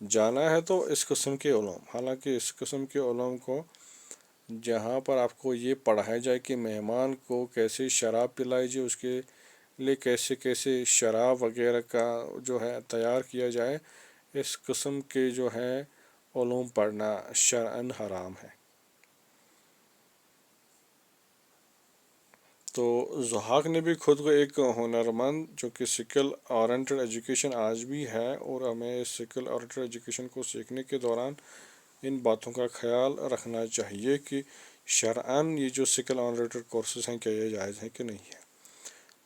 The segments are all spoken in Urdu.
جانا ہے تو اس قسم کے علوم، حالانکہ اس قسم کے علوم کو جہاں پر آپ کو یہ پڑھایا جائے کہ مہمان کو کیسے شراب پلائی جائے، اس کے لیے کیسے کیسے شراب وغیرہ کا جو ہے تیار کیا جائے، اس قسم کے جو ہے علوم پڑھنا شرعاً حرام ہے۔ تو ضحاک نے بھی خود کو ایک ہنرمند، جو کہ سکل اورینٹڈ ایجوکیشن آج بھی ہے، اور ہمیں سکل اورینٹڈ ایجوکیشن کو سیکھنے کے دوران ان باتوں کا خیال رکھنا چاہیے کہ شرعاً یہ جو سکل اورینٹڈ کورسز ہیں کیا یہ جائز ہیں کہ نہیں ہے۔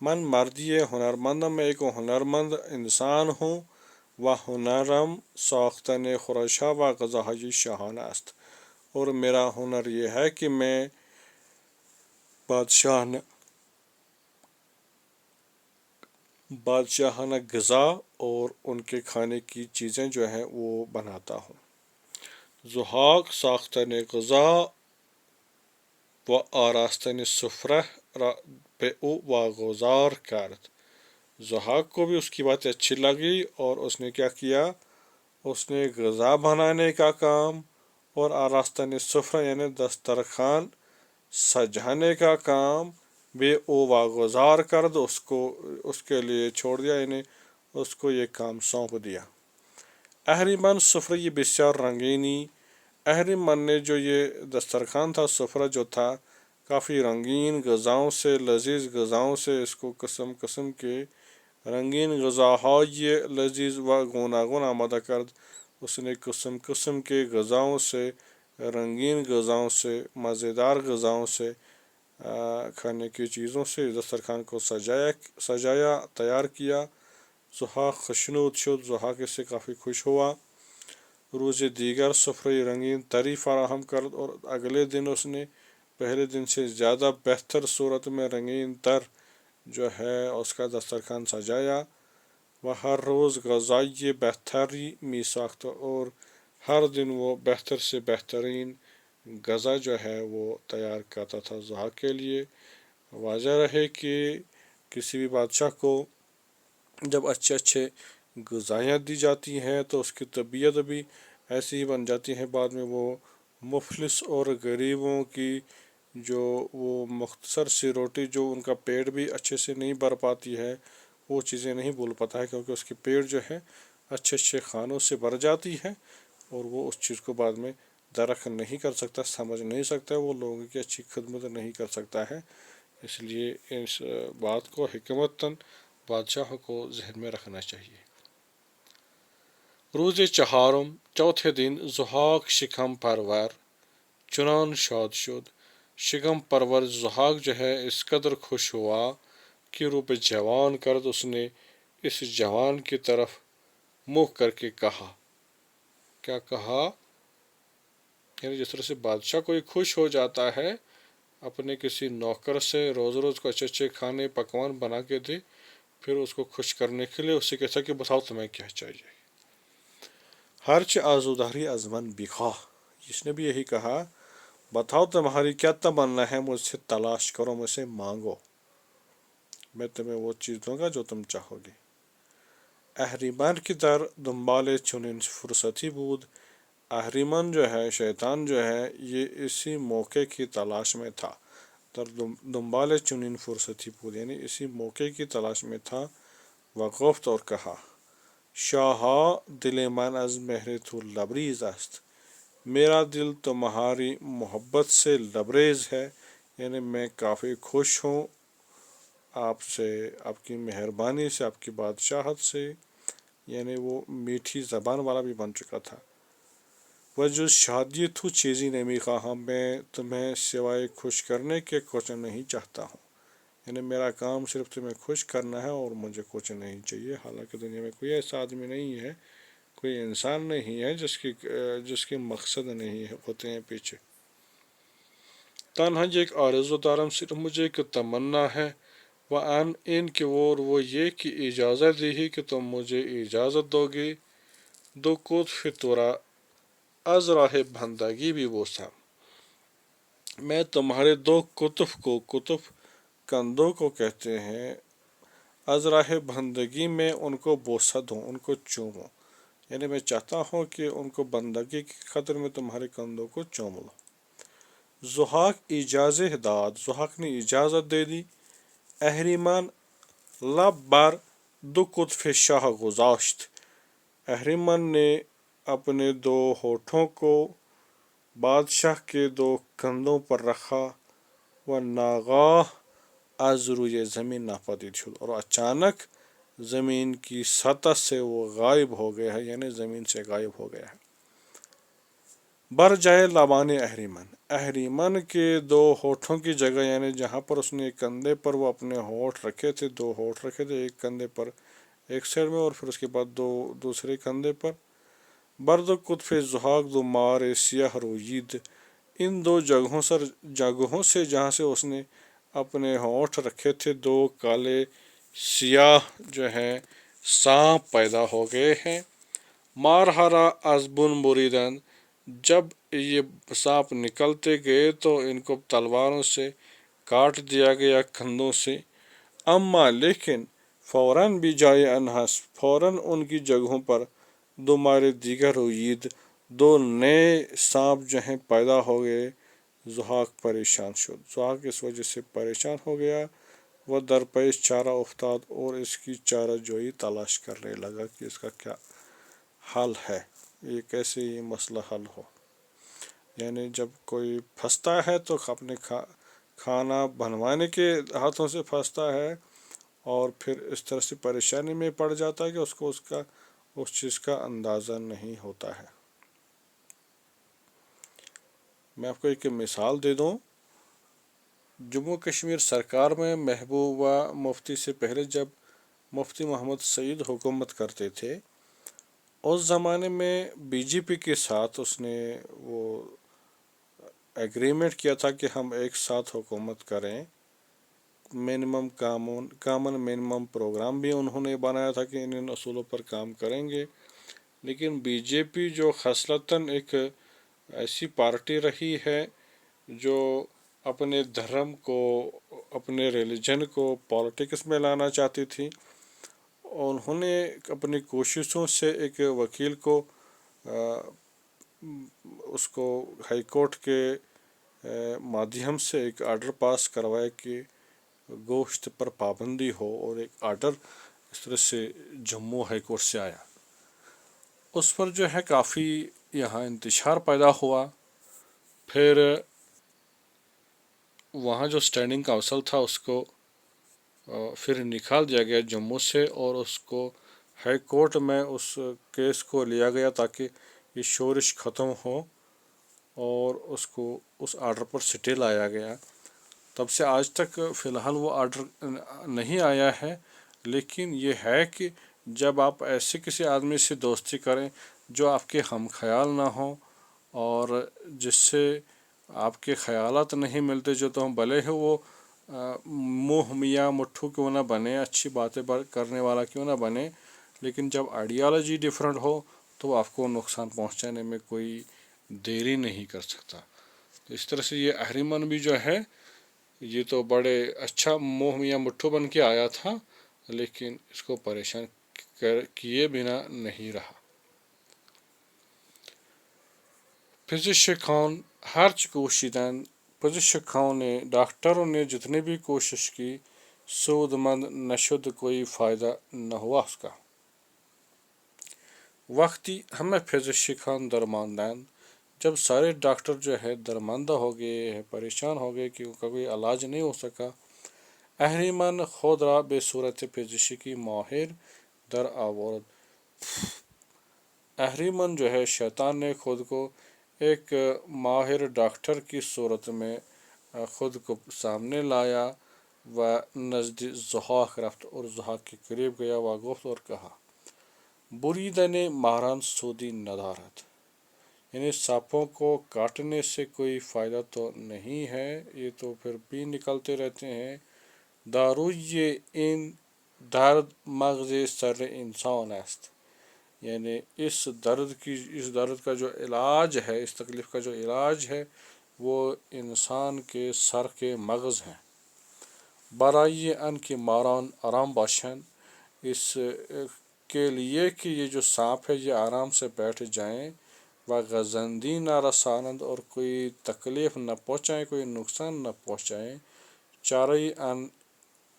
من مردی ہنرمند، میں ایک ہنرمند انسان ہوں، و ہنرم ساختن خورشہ و غذائی شاہانہ است، اور میرا ہنر یہ ہے کہ میں بادشاہانہ غذا اور ان کے کھانے کی چیزیں جو ہیں وہ بناتا ہوں۔ ضحاک ساختن غذا و آراستن سفرہ را به او واگذار کرد۔ ضحاک کو بھی اس کی بات اچھی لگی اور اس نے کیا کیا، اس نے غذا بنانے کا کام اور آراستن سفرہ یعنی دسترخوان سجانے کا کام بے او واگذار کرد، اس کے لیے چھوڑ دیا، یعنی اس کو یہ کام سونپ دیا۔ اہریمن سفرہ یہ بسیار رنگینی، اہریمن نے جو یہ دسترخوان تھا، سفرہ جو تھا کافی رنگین غذاؤں سے، لذیذ غذاؤں سے، اس کو قسم قسم کے رنگین غذاهای لذیذ و گوناگون آمادہ کرد، اس نے قسم قسم کے غذاؤں سے، رنگین غذاؤں سے، مزیدار غذاؤں سے، کھانے کی چیزوں سے دسترخوان کو سجایا، تیار کیا۔ ضحاک خشنود شد، ضحاک اس سے کافی خوش ہوا۔ روز دیگر سفرہ رنگین تری فراہم کرد، اور اگلے دن اس نے پہلے دن سے زیادہ بہتر صورت میں رنگین تر جو ہے اس کا دسترخوان سجایا۔ وہ ہر روز غذائی بہتری می ساخت، اور ہر دن وہ بہتر سے بہترین غذا جو ہے وہ تیار کرتا تھا ضحاک کے لیے۔ واضح رہے کہ کسی بھی بادشاہ کو جب اچھے اچھے غذائیاں دی جاتی ہیں تو اس کی طبیعت بھی ایسی ہی بن جاتی ہے، بعد میں وہ مفلس اور غریبوں کی جو وہ مختصر سی روٹی جو ان کا پیٹ بھی اچھے سے نہیں بھر پاتی ہے، وہ چیزیں نہیں بھول پاتا ہے، کیونکہ اس کی پیٹ جو ہے اچھے اچھے کھانوں سے بھر جاتی ہے، اور وہ اس چیز کو بعد میں درک نہیں کر سکتا، سمجھ نہیں سکتا، وہ لوگوں کی اچھی خدمت نہیں کر سکتا ہے۔ اس لیے اس بات کو حکمتاً بادشاہوں کو ذہن میں رکھنا چاہیے۔ روز چہارم، چوتھے دن، ضحاک شکم پرور چنان شاد شد۔ شکم پرور ضحاک جو ہے اس قدر خوش ہوا کہ رو پہ جوان کرد، اس نے اس جوان کی طرف منہ کر کے کہا۔ کیا کہا؟ یعنی جس طرح سے بادشاہ کوئی خوش ہو جاتا ہے اپنے کسی نوکر سے روز روز کو اچھے اچھے کھانے پکوان بنا کے دے، پھر اس کو خوش کرنے کے لیے اس سے کہتا کہ بتاؤ تمہیں کیا چاہیے۔ ہرچ آزوداری از من بخواہ، اس نے بھی یہی کہا، بتاؤ تمہاری کیا تمنا ہے، مجھ سے تلاش کرو، مجھ سے مانگو، میں تمہیں وہ چیز دوں گا جو تم چاہو گے۔ اہریمن کی در دنبال چنین فرصتی بود، اہریمن جو ہے، شیطان جو ہے، یہ اسی موقع کی تلاش میں تھا۔ در دنبال چنین فرصتی بود یعنی اسی موقع کی تلاش میں تھا۔ وگفت اور کہا، شاہا دل من از مہر تو لبریز است، میرا دل تمہاری محبت سے لبریز ہے، یعنی میں کافی خوش ہوں آپ سے، آپ کی مہربانی سے، آپ کی بادشاہت سے، یعنی وہ میٹھی زبان والا بھی بن چکا تھا۔ وہ جو شادی تو چیزی نمی خواہاں، میں تمہیں سوائے خوش کرنے کے کچھ نہیں چاہتا ہوں، یعنی میرا کام صرف تمہیں خوش کرنا ہے اور مجھے کچھ نہیں چاہیے۔ حالانکہ دنیا میں کوئی ایسا آدمی نہیں ہے، کوئی انسان نہیں ہے جس کے مقصد نہیں ہوتے ہیں پیچھے۔ تنہا ایک آرزو دارم، صرف مجھے ایک تمنا ہے، وَأَنْ ان کی وہ یہ کہ اجازت دی ہی کہ تم مجھے اجازت دو گے، دو قطف تورا از راہ بندگی بھی بوسا، میں تمہارے دو قطف کو، قطف کندھوں کو کہتے ہیں، از راہ بندگی میں ان کو بوسہ دوں، ان کو چوموں، یعنی میں چاہتا ہوں کہ ان کو بندگی کی خاطر میں تمہارے کندھوں کو چوم لوں۔ ضحاک اجازت داد، ضحاک نے اجازت دے دی۔ اہریمن لب بر دو قطف شاہ گذاشت، اہریمن نے اپنے دو ہونٹوں کو بادشاہ کے دو کندھوں پر رکھا، و ناگاہ از روی زمین ناپدید شد، اور اچانک زمین کی سطح سے وہ غائب ہو گیا ہے، یعنی زمین سے غائب ہو گیا ہے۔ بر جائے لبان اہریمن، اہریمن کے دو ہونٹوں کی جگہ، یعنی جہاں پر اس نے ایک کندھے پر وہ اپنے ہونٹ رکھے تھے، دو ہونٹ رکھے تھے ایک کندھے پر ایک سائڈ میں، اور پھر اس کے بعد دو دوسرے کندھے پر۔ برد قطف ضحاک دو مار سیاہ روید، ان دو جگہوں سے جہاں سے اس نے اپنے ہونٹ رکھے تھے، دو کالے سیاہ جو ہیں سانپ پیدا ہو گئے ہیں۔ مارہرا ازبن بریدن، جب یہ سانپ نکلتے گئے تو ان کو تلواروں سے کاٹ دیا گیا کندھوں سے۔ اما لیکن فوراً بھی جائے انحس، فوراً ان کی جگہوں پر دو مارے دیگر روید، دو نئے سانپ جو ہیں پیدا ہو گئے۔ ضحاک پریشان شد، ضحاک اس وجہ سے پریشان ہو گیا، وہ درپیش چارہ افتاد، اور اس کی چارہ جوئی تلاش کرنے لگا کہ اس کا کیا حل ہے، یہ کیسے یہ مسئلہ حل ہو۔ یعنی جب کوئی پھنستا ہے تو اپنے کھانا بنوانے کے ہاتھوں سے پھنستا ہے، اور پھر اس طرح سے پریشانی میں پڑ جاتا ہے کہ اس کو اس چیز کا اندازہ نہیں ہوتا ہے۔ میں آپ کو ایک مثال دے دوں، جموں کشمیر سرکار میں محبوبہ مفتی سے پہلے جب مفتی محمد سعید حکومت کرتے تھے، اس زمانے میں بی جے پی کے ساتھ اس نے وہ ایگریمنٹ کیا تھا کہ ہم ایک ساتھ حکومت کریں۔ کامن منیمم پروگرام بھی انہوں نے بنایا تھا کہ ان اصولوں پر کام کریں گے، لیکن بی جے پی جو خصلتاً ایک ایسی پارٹی رہی ہے جو اپنے دھرم کو، اپنے ریلیجن کو پالیٹکس میں لانا چاہتی تھی، انہوں نے اپنی کوششوں سے ایک وکیل کو اس کو ہائی کورٹ کے مادھیم سے ایک آرڈر پاس کروایا کہ گوشت پر پابندی ہو، اور ایک آرڈر اس طرح سے جموں ہائی کورٹ سے آیا، اس پر جو ہے کافی یہاں انتشار پیدا ہوا۔ پھر وہاں جو اسٹینڈنگ کونسل تھا اس کو پھر نکال دیا گیا جموں سے، اور اس کو ہائی کورٹ میں اس کیس کو لیا گیا تاکہ یہ شورش ختم ہو، اور اس کو اس آرڈر پر سٹے لایا گیا۔ تب سے آج تک فی الحال وہ آرڈر نہیں آیا ہے، لیکن یہ ہے کہ جب آپ ایسے کسی آدمی سے دوستی کریں جو آپ کے ہم خیال نہ ہوں، اور جس سے آپ کے خیالات نہیں ملتے، جو تو بھلے ہی وہ منہ میاں مٹھو کیوں نہ بنے، اچھی باتیں کرنے والا کیوں نہ بنے، لیکن جب آئیڈیالوجی ڈفرینٹ ہو تو آپ کو نقصان پہنچانے میں کوئی دیری نہیں کر سکتا۔ اس طرح سے یہ اہریمن بھی جو ہے یہ تو بڑے اچھا منہ میاں مٹھو بن کے آیا تھا، لیکن اس کو پریشان کیے بنا نہیں رہا۔ فزشکان ہرچ کوشیدن، فزشکاؤں نے، ڈاکٹروں نے جتنے بھی کوشش کی، سود مند نشد، کوئی فائدہ نہ ہوا اس کا۔ وقتی ہمیں فزشکان درماندند، جب سارے ڈاکٹر جو ہے درماندہ ہو گئے ہیں، پریشان ہو گئے کہ ان کا کوئی علاج نہیں ہو سکا، اہریمن خود را بے صورت پزشکی ماہر در آورد، اہریمن جو ہے شیطان نے خود کو ایک ماہر ڈاکٹر کی صورت میں خود کو سامنے لایا، و نزد ضحاک رفت، اور ضحاک کے قریب گیا، و گفت اور کہا، بریدن ماران سودی ندارت، یعنی سانپوں کو کاٹنے سے کوئی فائدہ تو نہیں ہے، یہ تو پھر بھی نکلتے رہتے ہیں۔ داروی ان درد مغز سر انسان است، یعنی اس درد کا جو علاج ہے، اس تکلیف کا جو علاج ہے وہ انسان کے سر کے مغز ہیں۔ برائے ان کی ماران آرام باشند، اس کے لیے کہ یہ جو سانپ ہے یہ آرام سے بیٹھ جائیں، و گزندی نہ رسانند اور کوئی تکلیف نہ پہنچائیں، کوئی نقصان نہ پہنچائیں، چارہ ان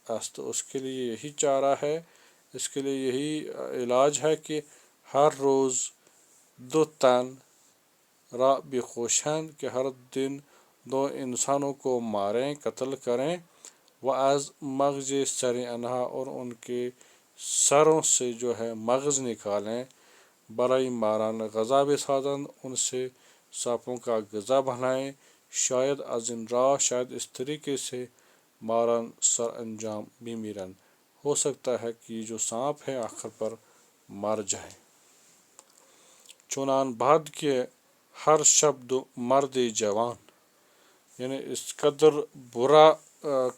است اس کے لیے یہی چارہ ہے، اس کے لیے یہی علاج ہے کہ ہر روز دو تن را بخوشن کہ ہر دن دو انسانوں کو ماریں، قتل کریں، و از مغز سر انہا اور ان کے سروں سے جو ہے مغز نکالیں، برائے ماران غذا بسازند ان سے سانپوں کا غذا بنائیں، شاید از ان راہ شاید اس طریقے سے ماران سر انجام بھی میرن ہو سکتا ہے کہ یہ جو سانپ ہے آخر پر مر جائے۔ چنان بعد کے ہر شب مرد جوان، یعنی اس قدر برا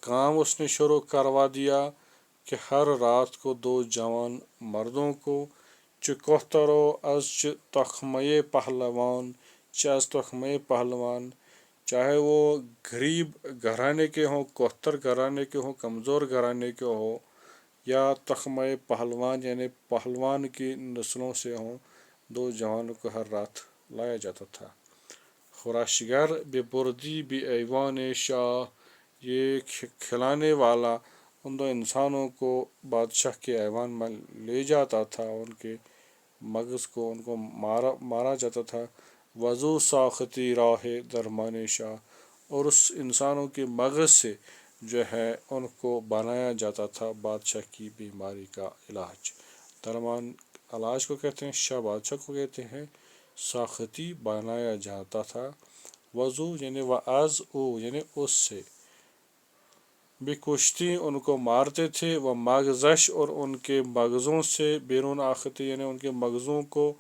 کام اس نے شروع کروا دیا کہ ہر رات کو دو جوان مردوں کو چکوترو از تخمے پہلوان از تخمے پہلوان، چاہے وہ غریب گھرانے کے ہوں، کوہتر گھرانے کے ہوں، کمزور گھرانے کے ہوں، یا تخمے پہلوان یعنی پہلوان کی نسلوں سے ہوں، دو جوانوں کو ہر رات لایا جاتا تھا۔ خوراشگر بے بردی بے ایوان شاہ، یہ کھلانے والا ان دو انسانوں کو بادشاہ کے ایوان میں لے جاتا تھا، ان کے مغز کو ان کو مارا جاتا تھا۔ وضو ساختی راہ درمان شاہ، اور اس انسانوں کے مغز سے جو ہے ان کو بنایا جاتا تھا بادشاہ کی بیماری کا علاج۔ درمان علاج کو کہتے ہیں، شاہ بادشاہ کو کہتے ہیں، ساختی بنایا جاتا تھا، وضو یعنی وعز او یعنی اس سے، بکشتی ان کو مارتے تھے، وہ مغزش اور ان کے مغزوں سے، بیرون آختی یعنی ان کے مغزوں کو،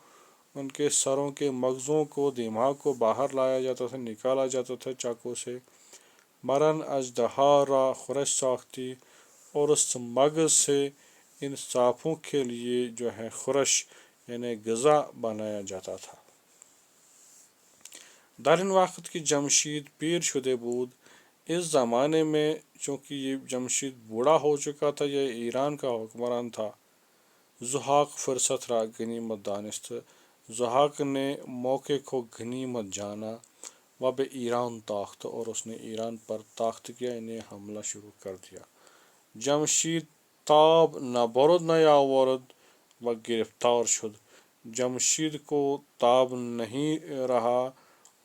ان کے سروں کے مغزوں کو، دماغ کو باہر لایا جاتا تھا، نکالا جاتا تھا چاقو سے۔ مرن اژدہا را خورش ساختی، اور اس مغز سے ان سانپوں کے لیے جو ہے خورش یعنی غذا بنایا جاتا تھا۔ در ان وقت کی جمشید پیر شدے بود، اس زمانے میں چونکہ یہ جمشید بوڑھا ہو چکا تھا، یہ ایران کا حکمران تھا، ضحاک فرصت را غنیمت دانست، ضحاک نے موقع کو غنیمت جانا، و بے ایران تاخت اور اس نے ایران پر تاخت کیا، انہیں حملہ شروع کر دیا۔ جمشید تاب نہ برد نہ آورد و گرفتار شد، جمشید کو تاب نہیں رہا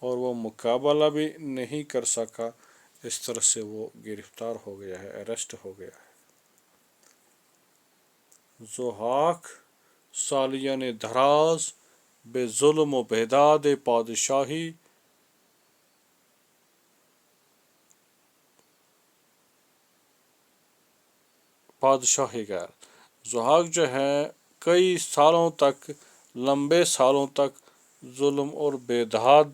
اور وہ مقابلہ بھی نہیں کر سکا، اس طرح سے وہ گرفتار ہو گیا ہے، اریسٹ ہو گیا ہے۔ ضحاک سالیان دراز بے ظلم و بیداد بادشاہی غیر، ضحاک جو ہے کئی سالوں تک، لمبے سالوں تک ظلم اور بیداد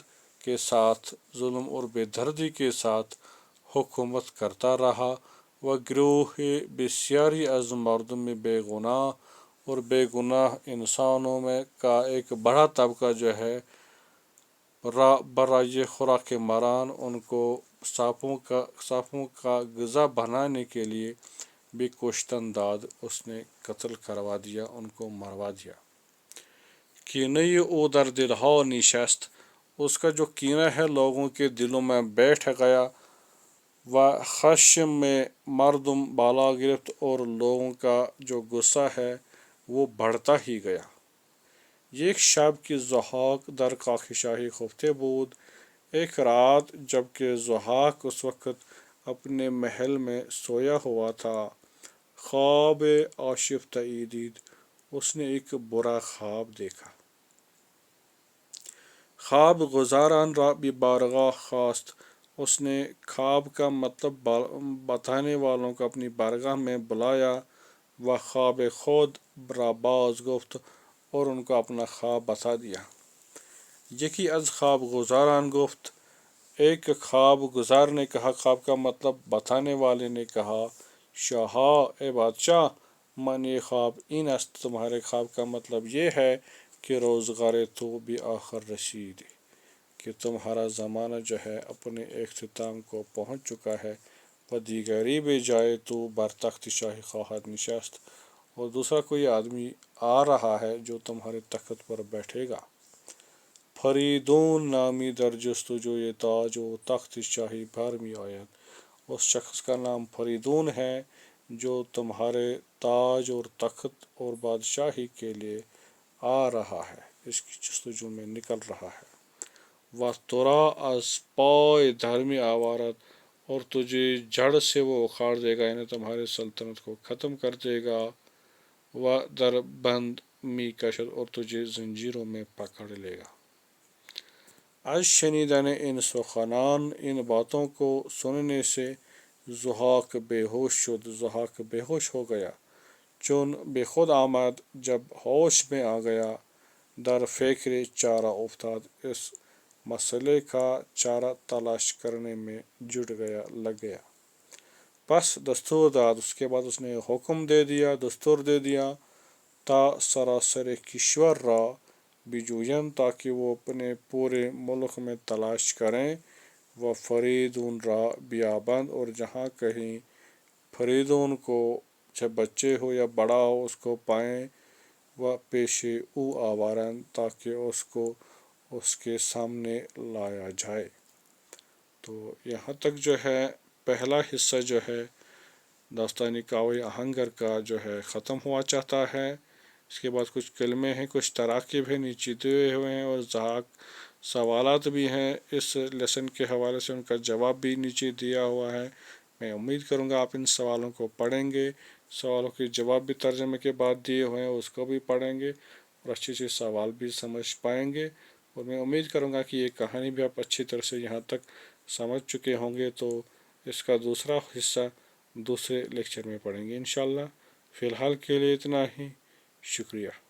کے ساتھ، ظلم اور بے دردی کے ساتھ حکومت کرتا رہا، و گروہ بسیاری از مردم بے گناہ اور بے گناہ انسانوں میں کا ایک بڑا طبقہ جو ہے برائے خوراک مران ان کو سانپوں کا غذا بنانے کے لیے بھی کشتن داد، اس نے قتل کروا دیا، ان کو مروا دیا۔ کینہ او در دلہا نشست، اس کا جو کینہ ہے لوگوں کے دلوں میں بیٹھ گیا، و خشم میں مردم بالا گرفت اور لوگوں کا جو غصہ ہے وہ بڑھتا ہی گیا۔ یک شب کی ضحاک در کاخ شاہی خفتے بود، ایک رات جب کہ ضحاک اس وقت اپنے محل میں سویا ہوا تھا، خواب آشفتہ دید، اس نے ایک برا خواب دیکھا۔ خواب گزاران را بھی بارگاہ خواست، اس نے خواب کا مطلب بتانے والوں کو اپنی بارگاہ میں بلایا، و خواب خود را باز گفت اور ان کو اپنا خواب بتا دیا۔ یکی از خواب گزاران گفت، ایک خواب گزار نے کہا، خواب کا مطلب بتانے والے نے کہا، شاہا اے بادشاہ، من یہ خواب این است، تمہارے خواب کا مطلب یہ ہے کہ روزگار تو بھی آخر رسید، کہ تمہارا زمانہ جو ہے اپنے اختتام کو پہنچ چکا ہے، و دیگری بھی جائے تو بر تخت شاہی خواہد نشست، اور دوسرا کوئی آدمی آ رہا ہے جو تمہارے تخت پر بیٹھے گا۔ فریدون نامی در جستجوی تاج و تخت شاہی بھر می آید۔ اس شخص کا نام فریدون ہے جو تمہارے تاج اور تخت اور بادشاہی کے لیے آ رہا ہے، اس کی جستجو میں نکل رہا ہے۔ و ترا از پائے دھرمی آوارت، اور تجھے جڑ سے وہ اکھاڑ دے گا، یعنی تمہارے سلطنت کو ختم کر دے گا۔ و در بند می کشد، اور تجھے زنجیروں میں پکڑ لے گا۔ از شنیدن ان سخنان، ان باتوں کو سننے سے ضحاک بے ہوش شد، ضحاک بے ہوش ہو گیا۔ چون بے خود آمد، جب ہوش میں آ گیا، در فکر چارہ افتاد، اس مسئلے کا چارہ تلاش کرنے میں لگ گیا۔ پس دستور داد، اس کے بعد اس نے حکم دے دیا، دستور دے دیا، تا سراسر کشور را بجوین، تاکہ وہ اپنے پورے ملک میں تلاش کریں، و فریدون را بیابند، اور جہاں کہیں فریدون کو، چاہے بچے ہو یا بڑا ہو، اس کو پائیں، و پیش او آورند، تاکہ اس کو اس کے سامنے لایا جائے۔ تو یہاں تک جو ہے پہلا حصہ جو ہے داستانی کاوی آہنگر کا جو ہے ختم ہوا چاہتا ہے۔ اس کے بعد کچھ کلمے ہیں، کچھ تراکیب ہیں نیچے دیے ہوئے ہیں، اور ضحاک سوالات بھی ہیں اس لیسن کے حوالے سے، ان کا جواب بھی نیچے دیا ہوا ہے۔ میں امید کروں گا آپ ان سوالوں کو پڑھیں گے، سوالوں کے جواب بھی ترجمے کے بعد دیے ہوئے ہیں، اس کو بھی پڑھیں گے اور اچھے سے سوال بھی سمجھ پائیں گے۔ اور میں امید کروں گا کہ یہ کہانی بھی آپ اچھی طرح سے یہاں تک سمجھ چکے ہوں گے، تو اس کا دوسرا حصہ دوسرے لیکچر میں پڑھیں گے انشاءاللہ۔ فی الحال کے لیے اتنا ہی، شکریہ۔